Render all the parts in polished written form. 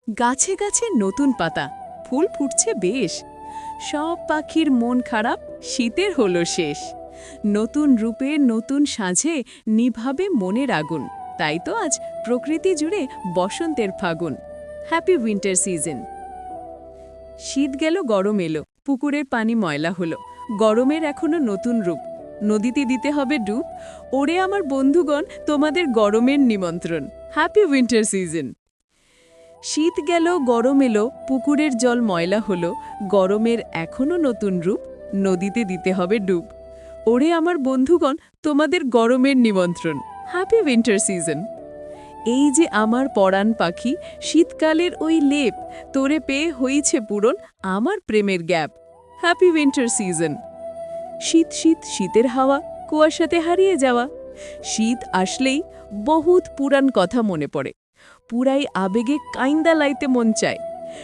গাছে গাছে নতুন পাতা, ফুল ফুটছে বেশ। সব পাখির মন খারাপ, শীতের হলো শেষ। নতুন রূপে নতুন সাঁঝে নিভাবে মনের আগুন। তাই তো আজ প্রকৃতি জুড়ে বসন্তের ফাগুন। Happy winter season. শীত গেল, গরম এলো, পুকুরের পানি ময়লা হলো। গরমের এখনো নতুন রূপ, নদীতে দিতে হবে ডুব। ওরে আমার বন্ধুগণ, তোমাদের গরমের নিমন্ত্রণ। Happy winter season. শীত গেল, গরম এলো, পুকুরের জল ময়লা হলো। গরমের এখনো নতুন রূপ, নদীতে দিতে হবে ডুব। ওরে আমার বন্ধুগণ, তোমাদের গরমের নিমন্ত্রণ। Happy winter season. এই যে আমার পরাণ পাখি, শীতকালের ওই লেপ, তোরে পেয়ে হইছে পূরণ আমার প্রেমের গ্যাপ। Happy winter season. শীত শীত শীতের হাওয়া, কুয়াশাতে হারিয়ে যাওয়া। শীত আসলেই বহুত পুরান কথা মনে পড়ে, পুরাই আবেগে কাইন্দা লাইতে মন চায়।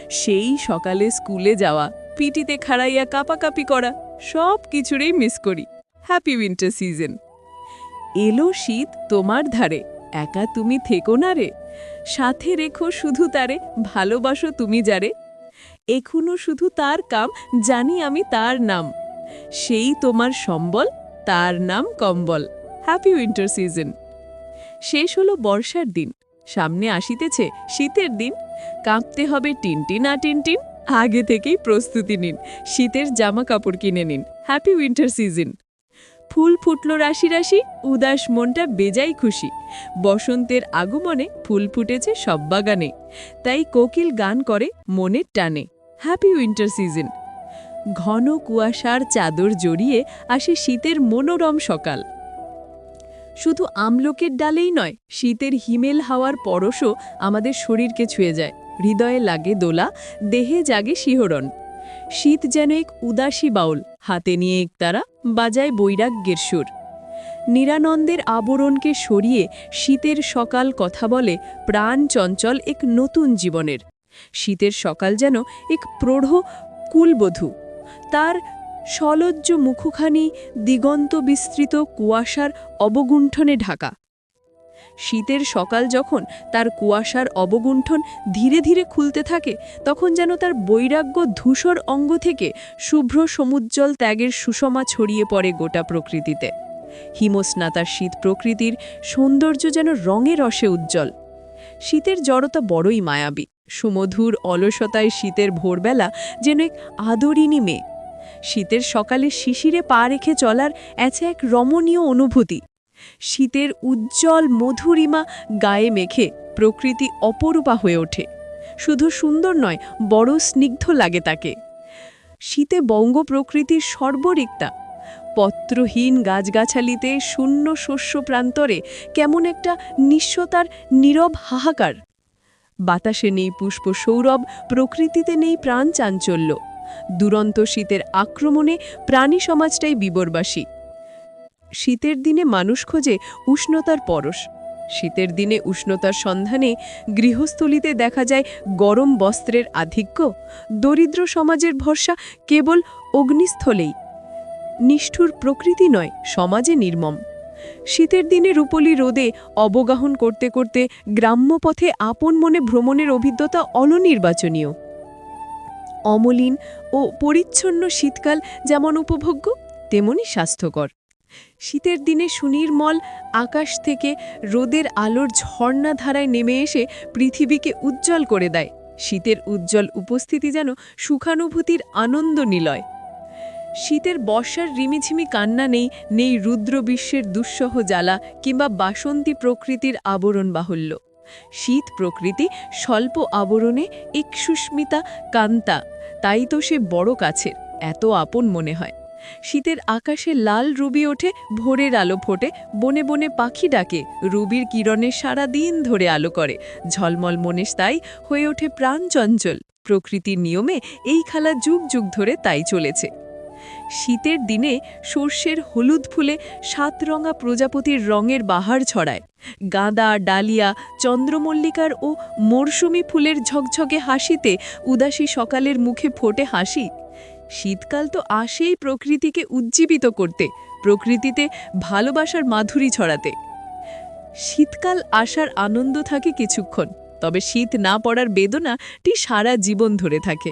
সেই সকালে স্কুলে যাওয়া, পিটিতে খাড়াইয়া কাপাকাপি করা, সব কিছুরই মিস করি। Happy winter season. এলো শীত তোমার ধারে, একা তুমি থেকো না রে। সাথে রেখো শুধু তারে, ভালোবাসো তুমি যারে। এখনো শুধু তার কাম, জানি আমি তার নাম। সেই তোমার সম্বল, তার নাম কম্বল। Happy winter season. শেষ হলো বর্ষার দিন, সামনে আসিতেছে শীতের দিন। কাঁপতে হবে টিনটিন আ টিনটিন, আগে থেকেই প্রস্তুতি নিন, শীতের জামা কাপড় কিনে নিন। Happy winter season. ফুল ফুটল রাশি রাশি, উদাস মনটা বেজাই খুশি। বসন্তের আগমনে ফুল ফুটেছে সব বাগানে, তাই কোকিল গান করে মনের টানে। Happy winter season. ঘন কুয়াশার চাদর জড়িয়ে আসে শীতের মনোরম সকাল। শুধু আমলকের ডালেই নয়, শীতের হিমেল হাওয়ার পরশও আমাদের শরীরকে ছুঁয়ে যায়। হৃদয়ে লাগে দোলা, দেহে জাগে শিহরণ। শীত যেন এক উদাসী বাউল, হাতে নিয়ে একতারা বাজায় বৈরাগ্যের সুর। নিরানন্দের আবরণকে সরিয়ে শীতের সকাল কথা বলে প্রাণ চঞ্চল এক নতুন জীবনের। শীতের সকাল যেন এক প্রৌঢ় কুলবধূ, তার সলজ্জ মুখখানি দিগন্ত বিস্তৃত কুয়াশার অবগুণ্ঠনে ঢাকা। শীতের সকাল যখন তার কুয়াশার অবগুণ্ঠন ধীরে ধীরে খুলতে থাকে, তখন যেন তার বৈরাগ্য ধূসর অঙ্গ থেকে শুভ্র সমুজ্জ্বল ত্যাগের সুষমা ছড়িয়ে পড়ে গোটা প্রকৃতিতে। হিমস্নাতার শীত প্রকৃতির সৌন্দর্য যেন রঙে রসে উজ্জ্বল। শীতের জড়তা বড়ই মায়াবী, সুমধুর অলসতায় শীতের ভোরবেলা যেন এক আদরিনী মেয়ে। শীতের সকালে শিশিরে পা রেখে চলার আছে এক রমণীয় অনুভূতি। শীতের উজ্জ্বল মধুরিমা গায়ে মেখে প্রকৃতি অপরূপা হয়ে ওঠে। শুধু সুন্দর নয়, বড় স্নিগ্ধ লাগে তাকে। শীতে বঙ্গ প্রকৃতির সর্বরিক্তা, পত্রহীন গাছগাছালিতে শূন্য শস্য প্রান্তরে কেমন একটা নিঃস্বতার নীরব হাহাকার। বাতাসে নেই পুষ্প সৌরভ, প্রকৃতিতে নেই প্রাণ চাঞ্চল্য। দুরন্ত শীতের আক্রমণে প্রাণী সমাজটাই বিবরবাসী। শীতের দিনে মানুষ খোঁজে উষ্ণতার পরশ। শীতের দিনে উষ্ণতার সন্ধানে গৃহস্থলিতে দেখা যায় গরম বস্ত্রের আধিক্য। দরিদ্র সমাজের ভরসা কেবল অগ্নিস্থলেই। নিষ্ঠুর প্রকৃতি নয়, সমাজে নির্মম। শীতের দিনে রূপলি রোদে অবগাহন করতে করতে গ্রাম্য পথে আপন মনে ভ্রমণের অভিজ্ঞতা অননির্বাচনীয়। অমলিন ও পরিচ্ছন্ন শীতকাল যেমন উপভোগ্য, তেমনি স্বাস্থ্যকর। শীতের দিনে সুনির্মল আকাশ থেকে রোদের আলোর ঝর্ণাধারায় নেমে এসে পৃথিবীকে উজ্জ্বল করে দেয়। শীতের উজ্জ্বল উপস্থিতি যেন সুখানুভূতির আনন্দ নিলয়। শীতের বর্ষার রিমিঝিমি কান্না নেই, নেই রুদ্র বিশ্বের দুঃসহ জ্বালা কিংবা বাসন্তী প্রকৃতির আবরণ বাহুল্য। শীত প্রকৃতি স্বল্প আবরণে এক সুস্মিতা কান্তা, তাই তো সে বড় কাছের, এত আপন মনে হয়। শীতের আকাশে লাল রুবি ওঠে, ভোরের আলো ফোটে, বনে বনে পাখি ডাকে, রুবির কিরণে সারা দিন ধরে আলো করে। ঝলমল মনে তাই হয়ে ওঠে প্রাণ চঞ্চল। প্রকৃতির নিয়মে এই খেলা যুগ যুগ ধরে তাই চলেছে। শীতের দিনে সর্ষের হলুদ ফুলে সাতরঙা প্রজাপতির রঙের বাহার ছড়ায়। গাঁদা, ডালিয়া, চন্দ্রমল্লিকার ও মরশুমি ফুলের ঝকঝকে হাসিতে উদাসী সকালের মুখে ফোটে হাসি। শীতকাল তো আসেই প্রকৃতিকে উজ্জীবিত করতে, প্রকৃতিতে ভালোবাসার মাধুরী ছড়াতে। শীতকাল আসার আনন্দ থাকে কিছুক্ষণ, তবে শীত না পড়ার বেদনাটি সারা জীবন ধরে থাকে।